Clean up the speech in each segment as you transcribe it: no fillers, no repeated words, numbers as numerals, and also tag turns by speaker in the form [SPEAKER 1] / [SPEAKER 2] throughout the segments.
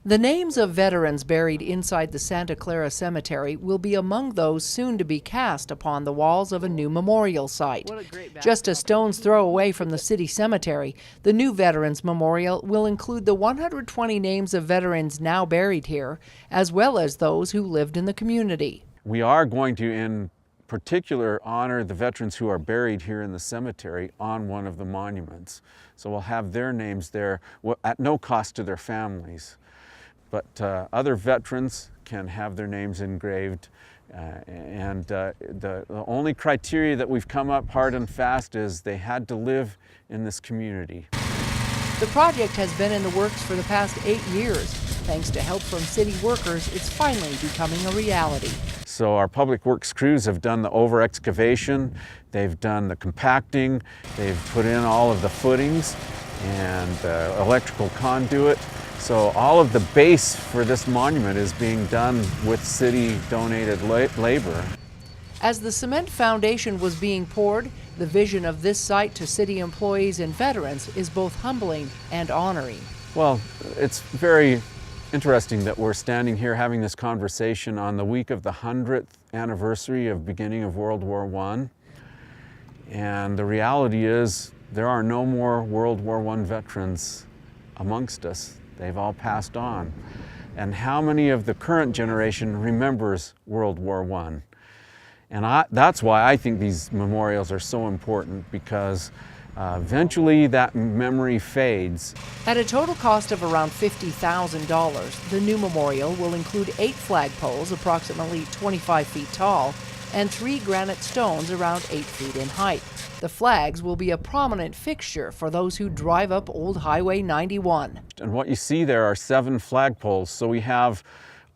[SPEAKER 1] The names of veterans buried inside the Santa Clara Cemetery will be among those soon to be cast upon the walls of a new memorial site. Just a stone's throw away from the city cemetery, the new Veterans Memorial will include the 120 names of veterans now buried here, as well as those who lived in the community.
[SPEAKER 2] We are going to, in particular, honor the veterans who are buried here in the cemetery on one of the monuments. So we'll have their names there at no cost to their families. But other veterans can have their names engraved, the only criteria that we've come up hard and fast is they had to live in this community.
[SPEAKER 1] The project has been in the works for the past 8 years. Thanks to help from city workers, it's finally becoming a reality.
[SPEAKER 2] So our public works crews have done the over-excavation, they've done the compacting, they've put in all of the footings and electrical conduit. So all of the base for this monument is being done with city-donated labor.
[SPEAKER 1] As the cement foundation was being poured, the vision of this site to city employees and veterans is both humbling and honoring.
[SPEAKER 2] Well, it's very interesting that we're standing here having this conversation on the week of the 100th anniversary of beginning of World War I. And the reality is there are no more World War I veterans amongst us. They've all passed on. And how many of the current generation remembers World War I? And that's why I think these memorials are so important, because eventually that memory fades.
[SPEAKER 1] At a total cost of around $50,000, the new memorial will include 8 flagpoles approximately 25 feet tall and 3 granite stones around 8 feet in height. The flags will be a prominent fixture for those who drive up Old Highway 91.
[SPEAKER 2] And what you see there are 7 flagpoles, so we have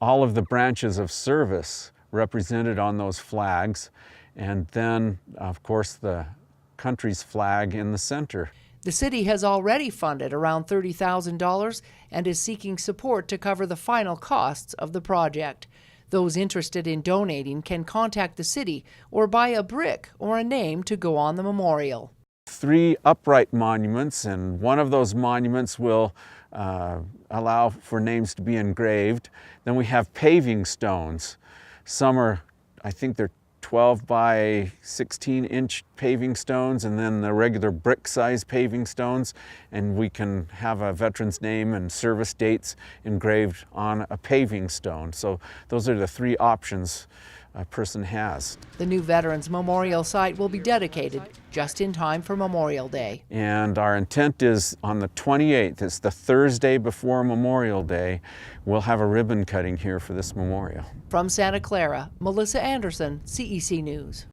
[SPEAKER 2] all of the branches of service represented on those flags, and then, of course, the country's flag in the center.
[SPEAKER 1] The city has already funded around $30,000 and is seeking support to cover the final costs of the project. Those interested in donating can contact the city or buy a brick or a name to go on the memorial.
[SPEAKER 2] 3 upright monuments, and one of those monuments will allow for names to be engraved. Then we have paving stones. Some are, I think they're 12 by 16 inch paving stones, and then the regular brick size paving stones, and we can have a veteran's name and service dates engraved on a paving stone. So those are the 3 options a person has.
[SPEAKER 1] The new Veterans Memorial site will be dedicated just in time for Memorial Day.
[SPEAKER 2] And our intent is on the 28th, it's the Thursday before Memorial Day, we'll have a ribbon cutting here for this memorial.
[SPEAKER 1] From Santa Clara, Melissa Anderson, CEC News.